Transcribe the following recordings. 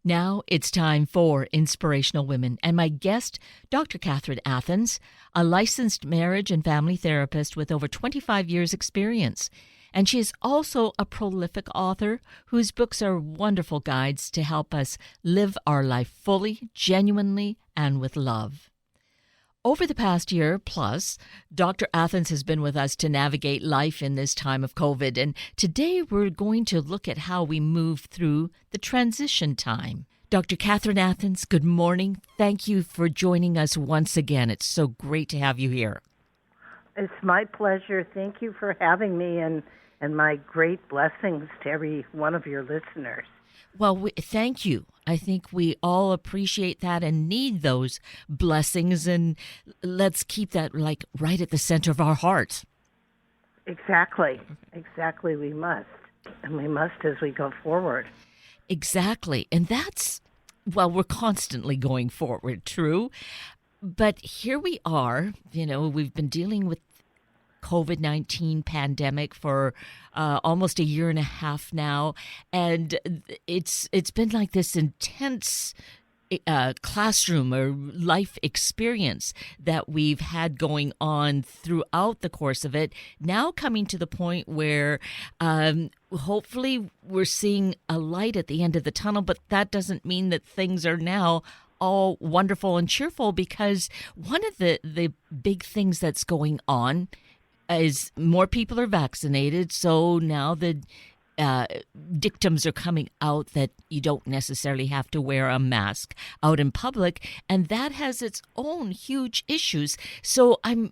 Now it's time for Inspirational Women, and my guest, Dr. Catherine Athans, a licensed marriage and family therapist with over 25 years' experience. And she is also a prolific author whose books are wonderful guides to help us live our life fully, genuinely, and with love. Over the past year plus, Dr. Athans has been with us to navigate life in this time of COVID, and today we're going to look at how we move through the transition time. Dr. Catherine Athans, good morning. Thank you for joining us once again. It's so great to have you here. It's my pleasure. Thank you for having me, and my great blessings to every one of your listeners. Well, thank you. I think we all appreciate that and need those blessings, and let's keep that right at the center of our hearts. Exactly. We must. And we must as we go forward. Exactly. And we're constantly going forward, true. But here we are, we've been dealing with COVID-19 pandemic for almost a year and a half now, and it's been like this intense classroom or life experience that we've had going on throughout the course of it, now coming to the point where hopefully we're seeing a light at the end of the tunnel, but that doesn't mean that things are now all wonderful and cheerful, because one of the big things that's going on is more people are vaccinated, so now the dictums are coming out that you don't necessarily have to wear a mask out in public, and that has its own huge issues. So I'm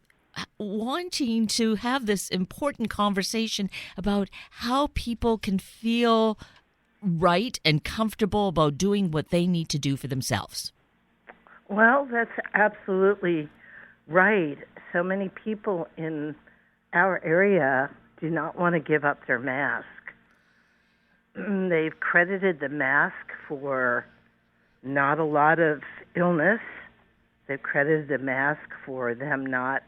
wanting to have this important conversation about how people can feel right and comfortable about doing what they need to do for themselves. Well, that's absolutely right. So many people in our area do not want to give up their mask. They've credited the mask for not a lot of illness. They've credited the mask for them not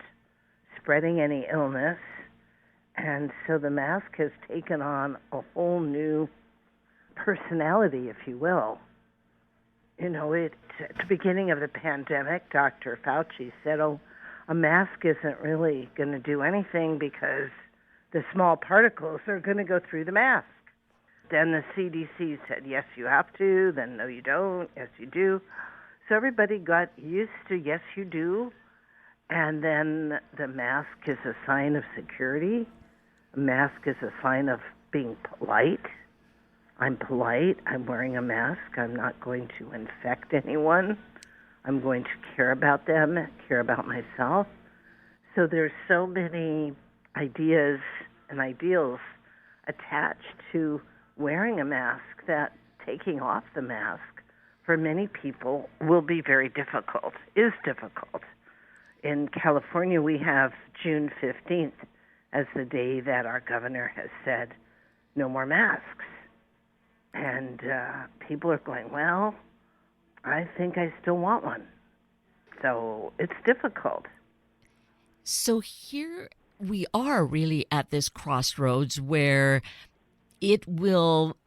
spreading any illness. And so the mask has taken on a whole new personality, if you will. At the beginning of the pandemic, Dr. Fauci said, a mask isn't really going to do anything because the small particles are going to go through the mask. Then the CDC said, yes, you have to. Then, no, you don't. Yes, you do. So everybody got used to, yes, you do. And then the mask is a sign of security. A mask is a sign of being polite. I'm polite. I'm wearing a mask. I'm not going to infect anyone. I'm going to care about them, care about myself. So there's so many ideas and ideals attached to wearing a mask that taking off the mask for many people will be very difficult, is difficult. In California, we have June 15th as the day that our governor has said no more masks. And people are going, well, I think I still want one. So it's difficult. So here we are really at this crossroads where it won't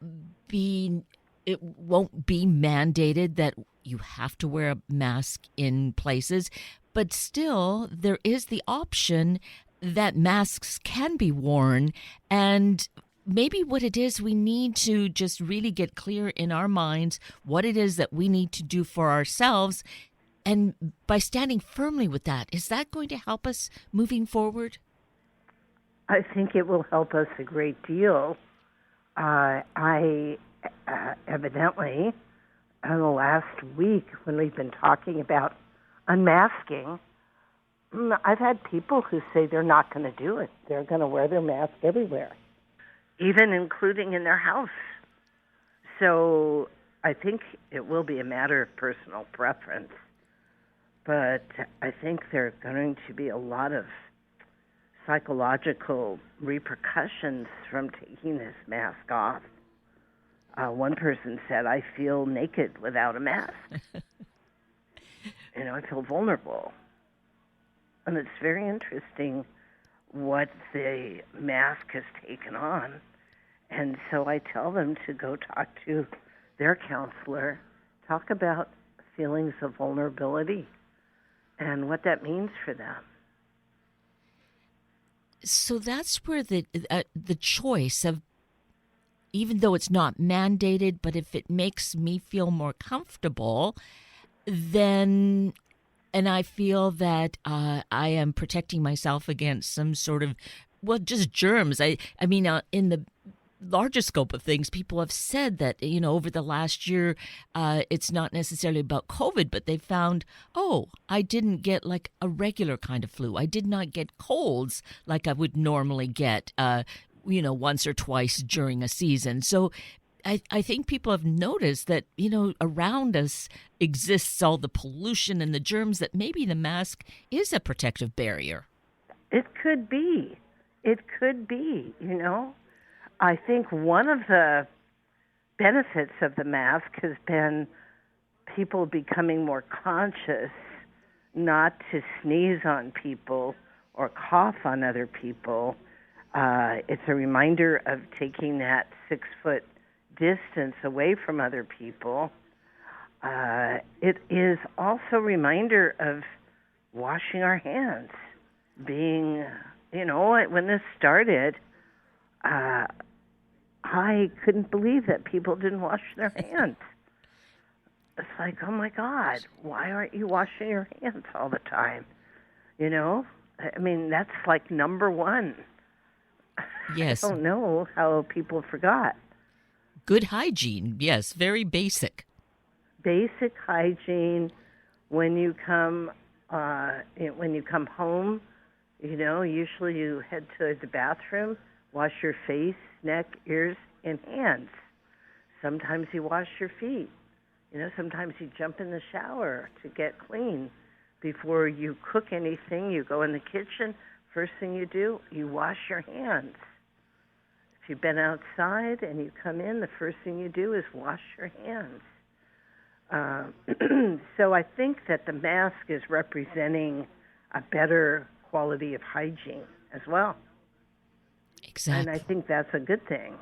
be mandated that you have to wear a mask in places, but still there is the option that masks can be worn. And maybe what it is, we need to just really get clear in our minds what it is that we need to do for ourselves. And by standing firmly with that, is that going to help us moving forward? I think it will help us a great deal. I evidently, in the last week, when we've been talking about unmasking, I've had people who say they're not going to do it. They're going to wear their mask everywhere, even including in their house. So I think it will be a matter of personal preference. But I think there are going to be a lot of psychological repercussions from taking this mask off. One person said, I feel naked without a mask. I feel vulnerable. And it's very interesting what the mask has taken on. And so I tell them to go talk to their counselor, talk about feelings of vulnerability and what that means for them. So that's where the choice of, even though it's not mandated, but if it makes me feel more comfortable, then, and I feel that I am protecting myself against some sort of, well, just germs. I mean, in the larger scope of things, people have said that, over the last year, it's not necessarily about COVID, but they found, oh, I didn't get like a regular kind of flu. I did not get colds like I would normally get, once or twice during a season. So I think people have noticed that, around us exists all the pollution and the germs, that maybe the mask is a protective barrier. It could be. It could be. I think one of the benefits of the mask has been people becoming more conscious not to sneeze on people or cough on other people. It's a reminder of taking that 6-foot distance away from other people. It is also a reminder of washing our hands. Being, when this started, I couldn't believe that people didn't wash their hands. It's like, oh my God, why aren't you washing your hands all the time? I mean, that's like number one. Yes. I don't know how people forgot. Good hygiene, yes, very basic. Basic hygiene when you come home. Usually you head to the bathroom, wash your face, neck, ears, and hands. Sometimes you wash your feet. Sometimes you jump in the shower to get clean. Before you cook anything, you go in the kitchen. First thing you do, you wash your hands. If you've been outside and you come in, the first thing you do is wash your hands. So I think that the mask is representing a better quality of hygiene as well. Exactly. And I think that's a good thing.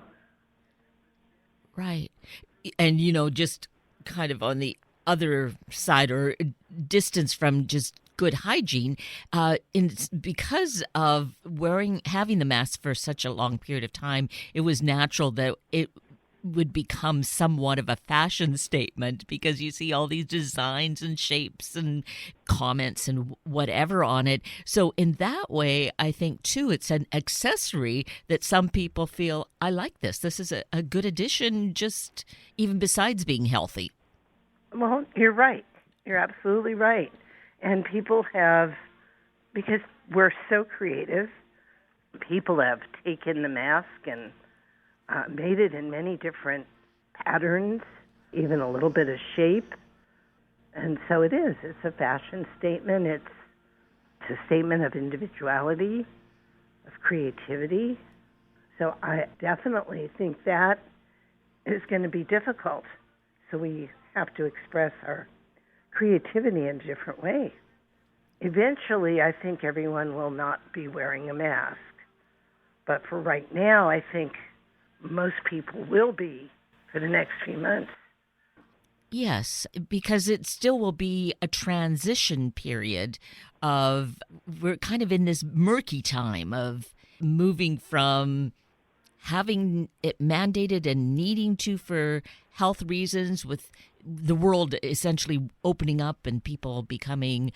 Right. And, just kind of on the other side, or distance from just good hygiene, because of having the mask for such a long period of time, it was natural that it would become somewhat of a fashion statement, because you see all these designs and shapes and comments and whatever on it. So in that way, I think too, it's an accessory that some people feel, I like this. This is a good addition, just even besides being healthy. Well, you're right. You're absolutely right. And people have, because we're so creative, people have taken the mask and made it in many different patterns, even a little bit of shape. And so it is. It's a fashion statement. It's a statement of individuality, of creativity. So I definitely think that is going to be difficult. So we have to express our creativity in a different way. Eventually, I think everyone will not be wearing a mask. But for right now, I think most people will be for the next few months. Yes, because it still will be a transition period we're kind of in this murky time of moving from having it mandated and needing to for health reasons, with the world essentially opening up and people becoming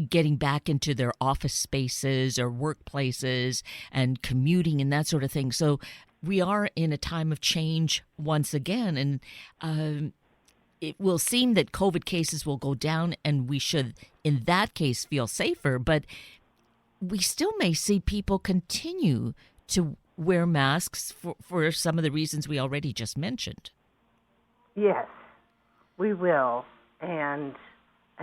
getting back into their office spaces or workplaces and commuting and that sort of thing. So we are in a time of change once again, and it will seem that COVID cases will go down, and we should in that case feel safer, but we still may see people continue to wear masks for some of the reasons we already just mentioned. Yes, we will, and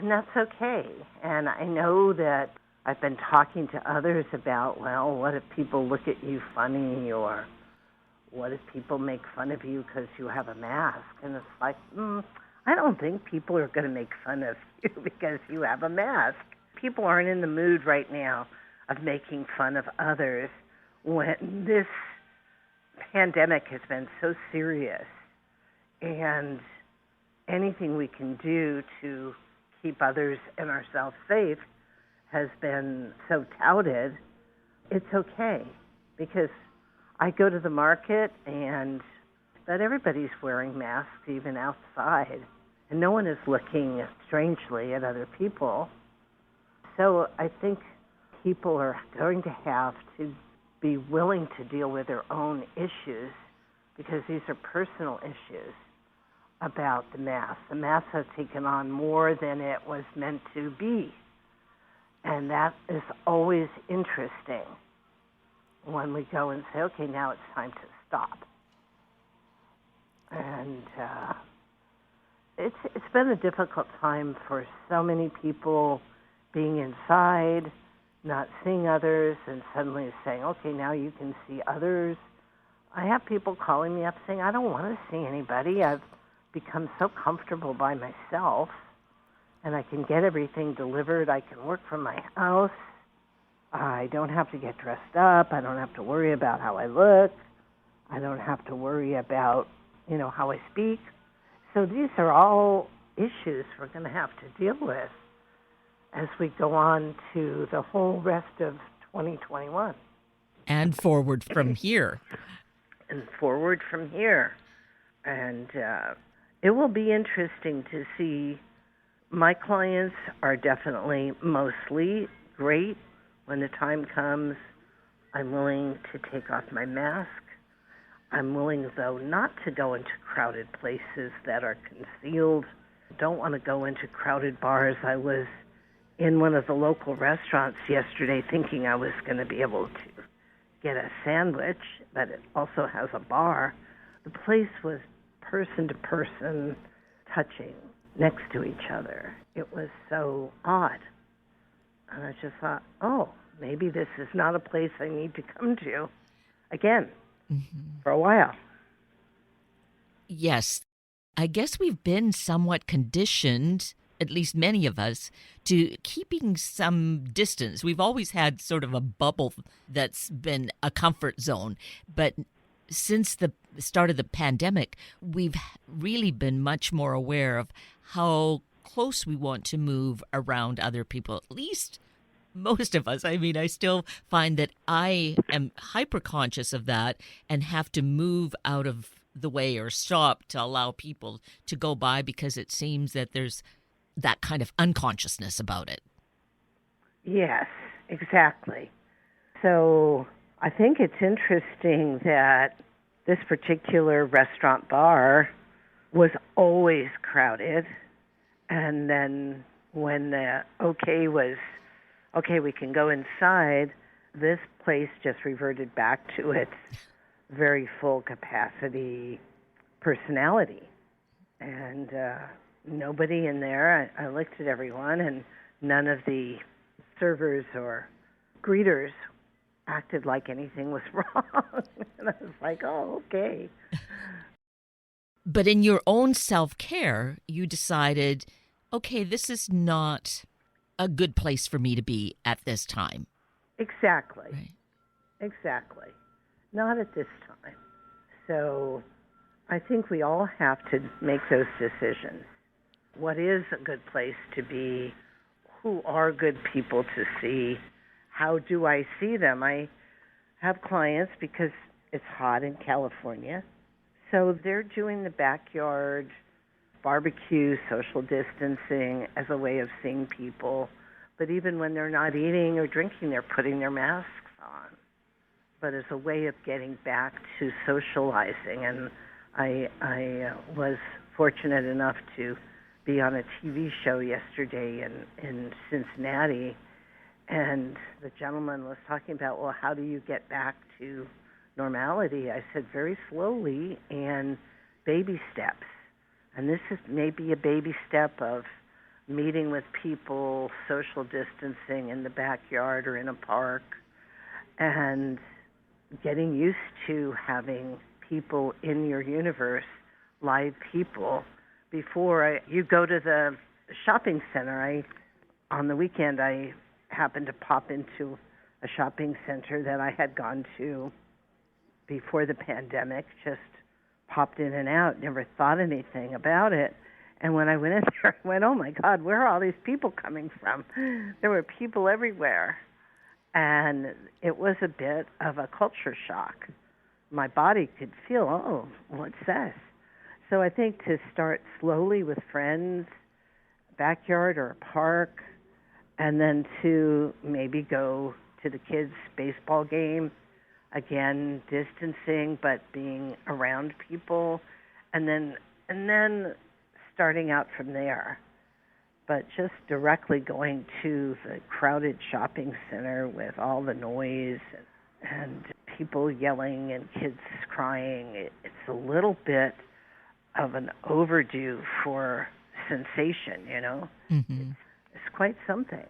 that's okay. And I know that I've been talking to others about, well, what if people look at you funny, or what if people make fun of you because you have a mask? And it's like, I don't think people are going to make fun of you because you have a mask. People aren't in the mood right now of making fun of others when this pandemic has been so serious. And anything we can do to keep others and ourselves safe has been so touted. It's okay because I go to the market and that everybody's wearing masks even outside, and no one is looking strangely at other people. So I think people are going to have to be willing to deal with their own issues because these are personal issues about the mask. The mask has taken on more than it was meant to be. And that is always interesting when we go and say, okay, now it's time to stop. And it's been a difficult time for so many people being inside, not seeing others, and suddenly saying, okay, now you can see others. I have people calling me up saying, I don't want to see anybody. I've become so comfortable by myself, and I can get everything delivered. I can work from my house. I don't have to get dressed up. I don't have to worry about how I look. I don't have to worry about, how I speak. So these are all issues we're going to have to deal with as we go on to the whole rest of 2021. And forward from here. And forward from here. And it will be interesting to see. My clients are definitely mostly great. When the time comes, I'm willing to take off my mask. I'm willing, though, not to go into crowded places that are concealed. Don't want to go into crowded bars. I was in one of the local restaurants yesterday thinking I was going to be able to get a sandwich, but it also has a bar. The place was person to person touching next to each other. It was so odd. And I just thought, oh, maybe this is not a place I need to come to again for a while. Yes. I guess we've been somewhat conditioned, at least many of us, to keeping some distance. We've always had sort of a bubble that's been a comfort zone. But since the start of the pandemic, we've really been much more aware of how close we want to move around other people, at least most of us. I mean, I still find that I am hyper conscious of that and have to move out of the way or stop to allow people to go by because it seems that there's that kind of unconsciousness about it. Yes, exactly. So I think it's interesting that this particular restaurant bar was always crowded. And then when the okay, we can go inside, this place just reverted back to its very full capacity personality. And nobody in there, I looked at everyone, and none of the servers or greeters acted like anything was wrong. And I was like, oh, okay. But in your own self-care, you decided, okay, this is not a good place for me to be at this time. Exactly. Right. Exactly. Not at this time. So I think we all have to make those decisions. What is a good place to be? Who are good people to see? How do I see them? I have clients because it's hot in California. So they're doing the backyard barbecue, social distancing as a way of seeing people. But even when they're not eating or drinking, they're putting their masks on. But as a way of getting back to socializing. And I was fortunate enough to be on a TV show yesterday in Cincinnati, and the gentleman was talking about, well, how do you get back to normality? I said, very slowly and baby steps. And this is maybe a baby step of meeting with people, social distancing in the backyard or in a park, and getting used to having people in your universe, live people. Before you go to the shopping center, on the weekend I happened to pop into a shopping center that I had gone to before the pandemic, just popped in and out, never thought anything about it. And when I went in there, I went, oh my God, where are all these people coming from? There were people everywhere. And it was a bit of a culture shock. My body could feel, oh, what's this? So I think to start slowly with friends, backyard or a park, and then to maybe go to the kids' baseball game, again, distancing, but being around people, and then starting out from there. But just directly going to the crowded shopping center with all the noise and people yelling and kids crying, it's a little bit of an overdue for sensation, you know? Mm-hmm. It's quite something.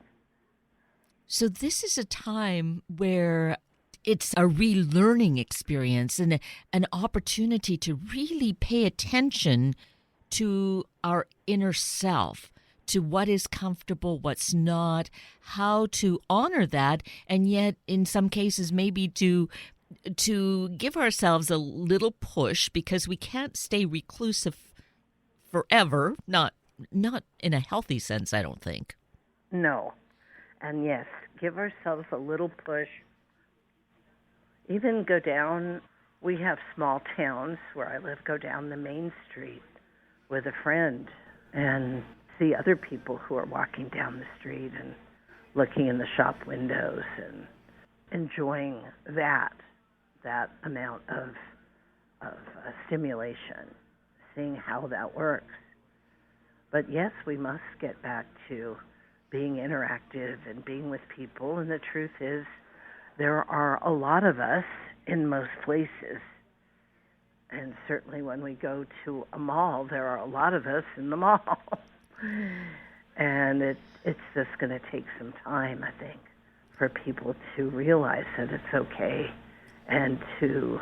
So this is a time where it's a relearning experience and an opportunity to really pay attention to our inner self, to what is comfortable, what's not, how to honor that, and yet in some cases maybe to give ourselves a little push because we can't stay reclusive forever, not in a healthy sense, I don't think. No. And yes, give ourselves a little push. Even go down, we have small towns where I live, go down the main street with a friend and see other people who are walking down the street and looking in the shop windows and enjoying that amount of stimulation, seeing how that works. But yes, we must get back to being interactive and being with people. And the truth is, there are a lot of us in most places. And certainly when we go to a mall, there are a lot of us in the mall. And it's just going to take some time, I think, for people to realize that it's okay and to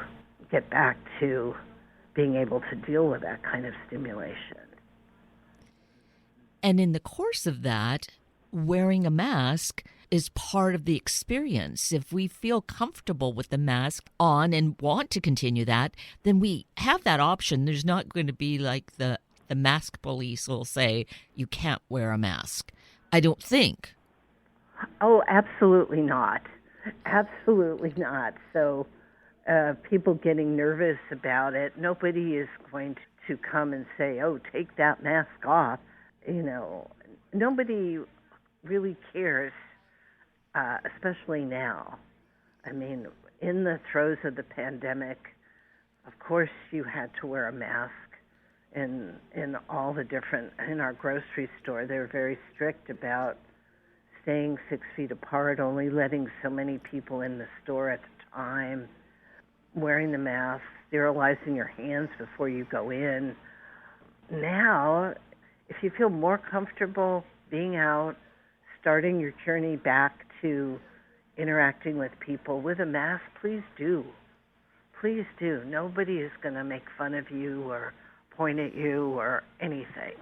get back to being able to deal with that kind of stimulation. And in the course of that, wearing a mask is part of the experience. If we feel comfortable with the mask on and want to continue that, then we have that option. There's not going to be like the mask police will say, you can't wear a mask. I don't think. Oh, absolutely not. Absolutely not. So people getting nervous about it, nobody is going to come and say, oh, take that mask off. You know, nobody really cares, especially now. I mean, in the throes of the pandemic, of course you had to wear a mask in all the different, in our grocery store, they were very strict about staying 6 feet apart, only letting so many people in the store at the time, wearing the mask, sterilizing your hands before you go in. Now, if you feel more comfortable being out, starting your journey back to interacting with people with a mask, please do. Please do. Nobody is going to make fun of you or point at you or anything.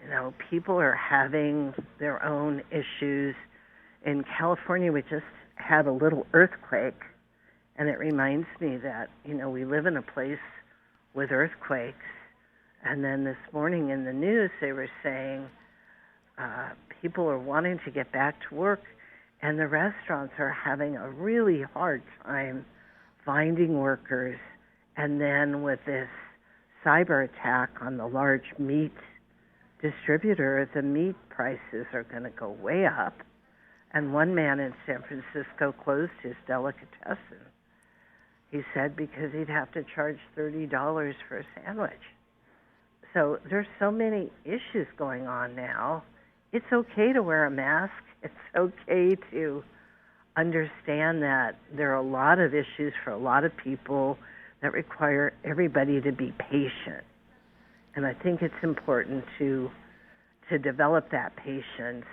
You know, people are having their own issues. In California, we just had a little earthquake, and it reminds me that, you know, we live in a place with earthquakes. And then this morning in the news, they were saying people are wanting to get back to work, and the restaurants are having a really hard time finding workers. And then with this cyber attack on the large meat distributor, the meat prices are going to go way up. And one man in San Francisco closed his delicatessen. He said because he'd have to charge $30 for a sandwich. So there's so many issues going on now. It's okay to wear a mask. It's okay to understand that there are a lot of issues for a lot of people that require everybody to be patient. And I think it's important to develop that patience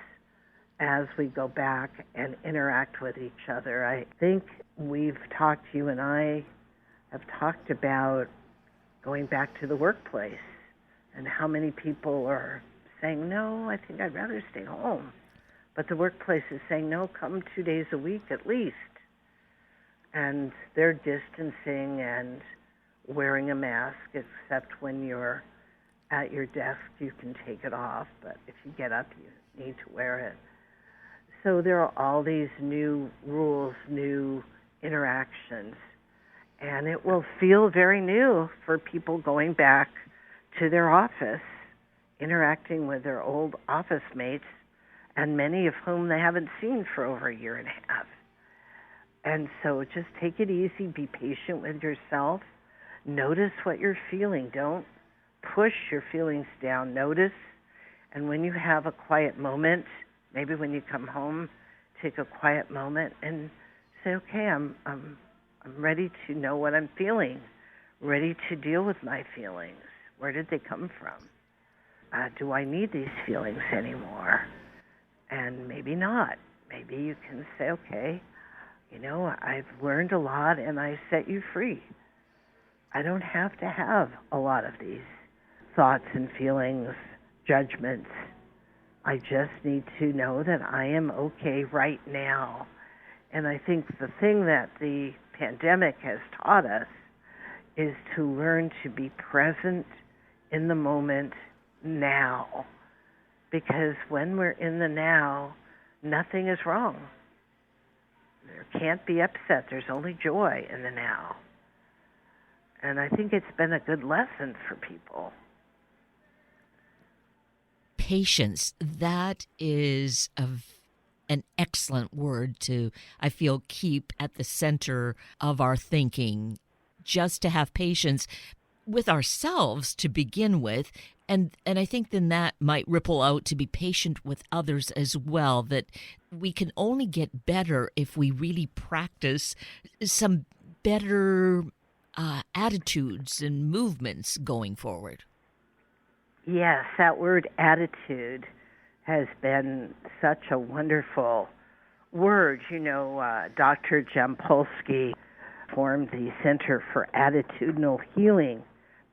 as we go back and interact with each other. I think you and I have talked about going back to the workplace and how many people are saying, no, I think I'd rather stay home. But the workplace is saying, no, come 2 days a week at least. And they're distancing and wearing a mask, except when you're at your desk, you can take it off, but if you get up, you need to wear it. So there are all these new rules, new interactions, and it will feel very new for people going back to their office, interacting with their old office mates, and many of whom they haven't seen for over a year and a half. And so just take it easy, be patient with yourself, notice what you're feeling. Don't push your feelings down. Notice, and when you have a quiet moment, maybe when you come home, take a quiet moment and say, okay, I'm ready to know what I'm feeling, ready to deal with my feelings. Where did they come from? Do I need these feelings anymore? And maybe not. Maybe you can say, okay, I've learned a lot and I set you free. I don't have to have a lot of these thoughts and feelings, judgments. I just need to know that I am okay right now. And I think the thing that the pandemic has taught us is to learn to be present in the moment now. Because when we're in the now, nothing is wrong. There can't be upset. There's only joy in the now. And I think it's been a good lesson for people. Patience, that is an excellent word to, I feel, keep at the center of our thinking. Just to have patience with ourselves to begin with. And I think then that might ripple out to be patient with others as well, that we can only get better if we really practice some better attitudes and movements going forward. Yes, that word attitude has been such a wonderful word. Dr. Jampolsky formed the Center for Attitudinal Healing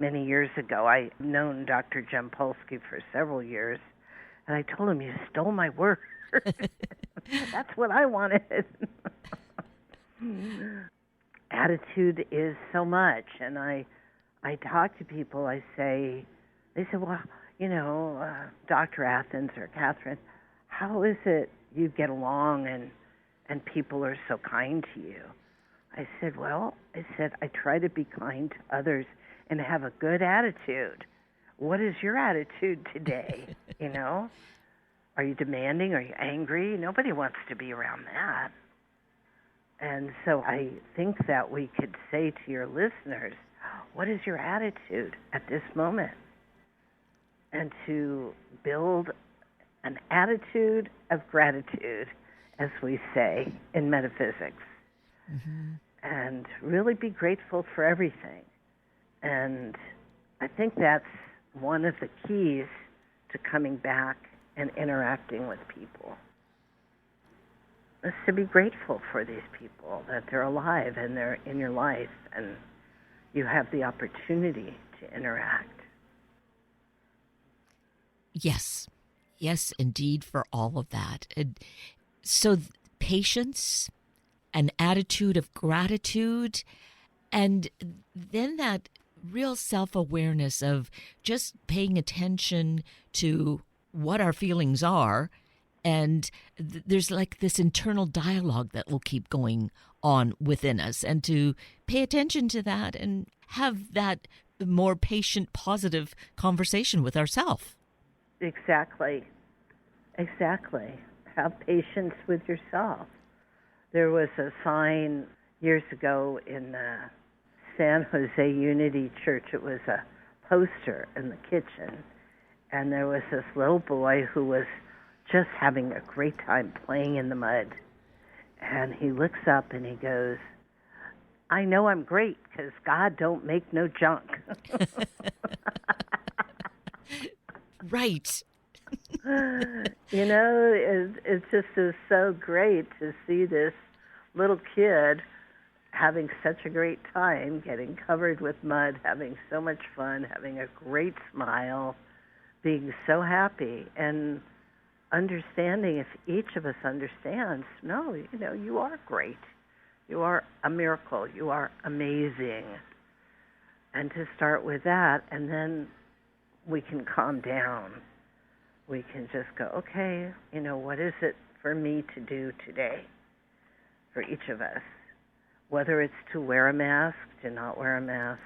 many years ago. I've known Dr. Jampolsky for several years, and I told him, you stole my word. That's what I wanted. Attitude is so much, and I talk to people, they say, well, Dr. Athans or Catherine, how is it you get along and people are so kind to you? I said, I try to be kind to others and have a good attitude. What is your attitude today? Are you demanding? Are you angry? Nobody wants to be around that. And so I think that we could say to your listeners, what is your attitude at this moment? And to build an attitude of gratitude, as we say in metaphysics, and really be grateful for everything. And I think that's one of the keys to coming back and interacting with people, is to be grateful for these people, that they're alive and they're in your life and you have the opportunity to interact. Yes, indeed, for all of that. So patience, an attitude of gratitude, and then that real self-awareness of just paying attention to what our feelings are. And there's like this internal dialogue that will keep going on within us, and to pay attention to that and have that more patient, positive conversation with ourselves. Exactly. Have patience with yourself. There was a sign years ago in San Jose Unity Church. It was a poster in the kitchen, and there was this little boy who was just having a great time playing in the mud. And he looks up and he goes, I know I'm great because God don't make no junk. Right. It just is so great to see this little kid having such a great time, getting covered with mud, having so much fun, having a great smile, being so happy, and understanding, if each of us understands, no, you are great. You are a miracle. You are amazing. and to start with that, and then we can calm down. We can just go, okay, what is it for me to do today for each of us? Whether it's to wear a mask, to not wear a mask,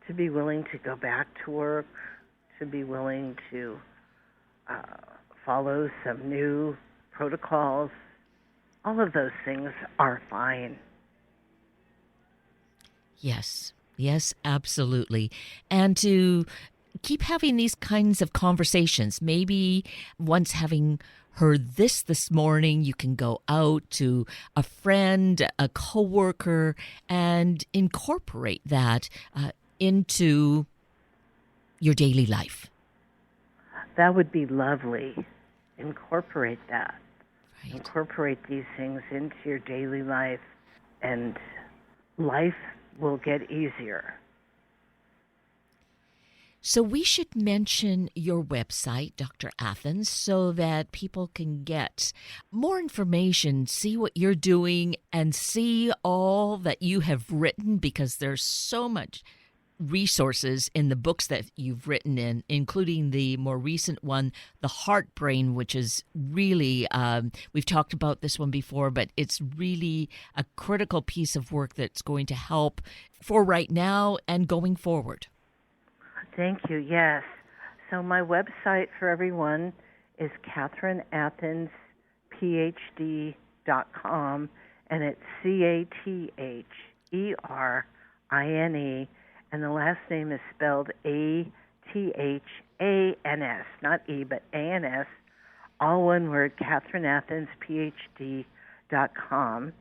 to be willing to go back to work, to be willing to follow some new protocols. All of those things are fine. Yes, yes, absolutely. And to keep having these kinds of conversations. Maybe once having heard this morning, you can go out to a friend, a coworker, and incorporate that into your daily life. That would be lovely. Incorporate that. Right. Incorporate these things into your daily life, and life will get easier. So we should mention your website, Dr. Athans, so that people can get more information, see what you're doing, and see all that you have written, because there's so much resources in the books that you've written in, including the more recent one, The Heart Brain, which is really, we've talked about this one before, but it's really a critical piece of work that's going to help for right now and going forward. Thank you, yes. So my website for everyone is CatherineAthans.PhD.com, and it's CatherinE, and the last name is spelled Athans, not E, but ANS, all one word, CatherineAthansPhD.com.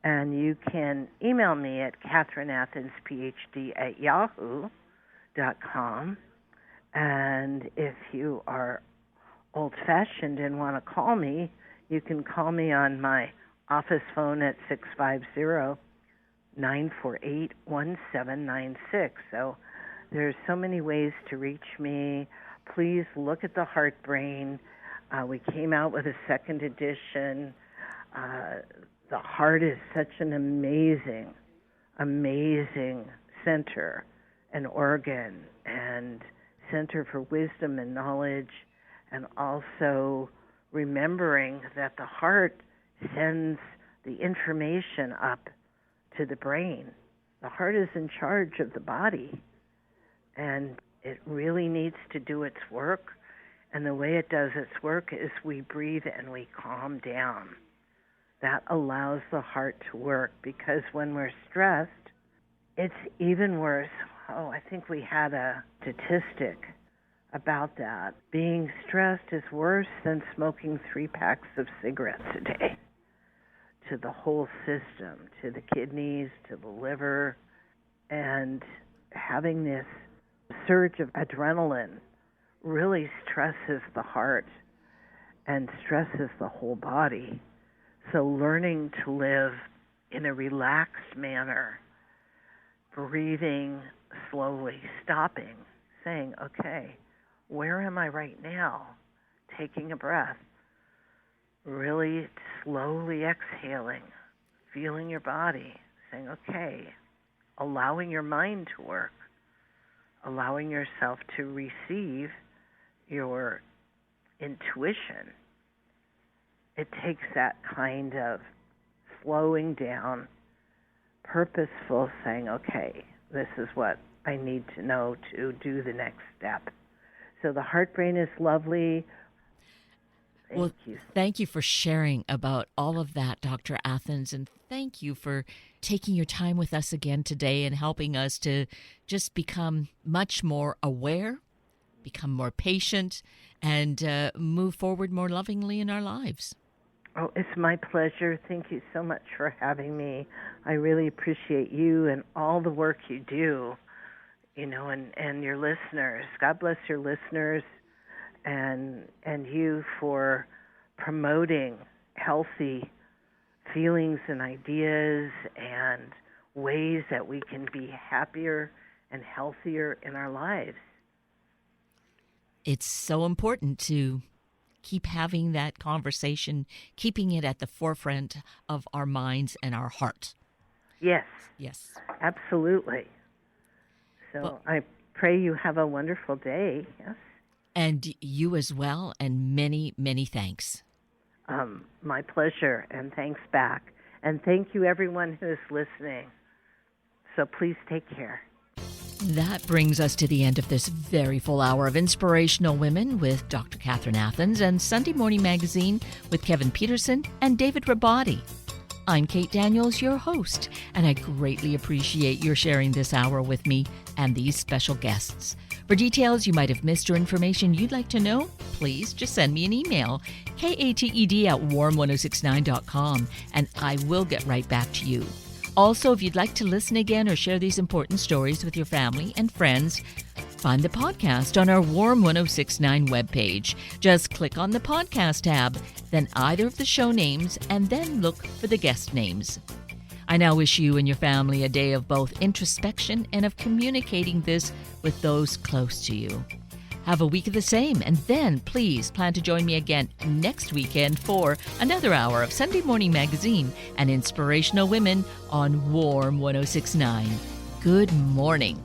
And you can email me at CatherineAthansPhD@yahoo.com. And if you are old-fashioned and want to call me, you can call me on my office phone at 650-948-1796. So there's so many ways to reach me. Please look at The Heart Brain. We came out with a second edition. The heart is such an amazing, amazing center, an organ, and center for wisdom and knowledge, and also remembering that the heart sends the information up to the brain. The heart is in charge of the body, and it really needs to do its work. And the way it does its work is we breathe and we calm down. That allows the heart to work, because when we're stressed, it's even worse. I think we had a statistic about that. Being stressed is worse than smoking 3 packs of cigarettes a day, to the whole system, to the kidneys, to the liver, and having this surge of adrenaline really stresses the heart and stresses the whole body. So learning to live in a relaxed manner, breathing slowly, stopping, saying, okay, where am I right now? Taking a breath, really slowly exhaling, feeling your body, saying, okay, allowing your mind to work, allowing yourself to receive your intuition. It takes that kind of slowing down, purposeful saying, okay, this is what I need to know to do the next step. So the Heart Brain is lovely. Thank you. Thank you for sharing about all of that, Dr. Athans, and thank you for taking your time with us again today and helping us to just become much more aware, become more patient, and move forward more lovingly in our lives. Oh, it's my pleasure. Thank you so much for having me. I really appreciate you and all the work you do, and your listeners. God bless your listeners and you for promoting healthy feelings and ideas and ways that we can be happier and healthier in our lives. It's so important to keep having that conversation, keeping it at the forefront of our minds and our heart. Yes. Yes. Absolutely. So Well, I pray you have a wonderful day. Yes. and you as well, and many, many thanks. My pleasure, and thanks back. And thank you, everyone who is listening. So please take care. That brings us to the end of this very full hour of Inspirational Women with Dr. Catherine Athans and Sunday Morning Magazine with Kevin Peterson and David Rabati. I'm Kate Daniels, your host, and I greatly appreciate your sharing this hour with me and these special guests. For details you might have missed or information you'd like to know, please just send me an email, kated@warm1069.com, and I will get right back to you. Also, if you'd like to listen again or share these important stories with your family and friends, find the podcast on our Warm 1069 webpage. Just click on the podcast tab, then either of the show names, and then look for the guest names. I now wish you and your family a day of both introspection and of communicating this with those close to you. Have a week of the same, and then please plan to join me again next weekend for another hour of Sunday Morning Magazine and Inspirational Women on Warm 1069. Good morning.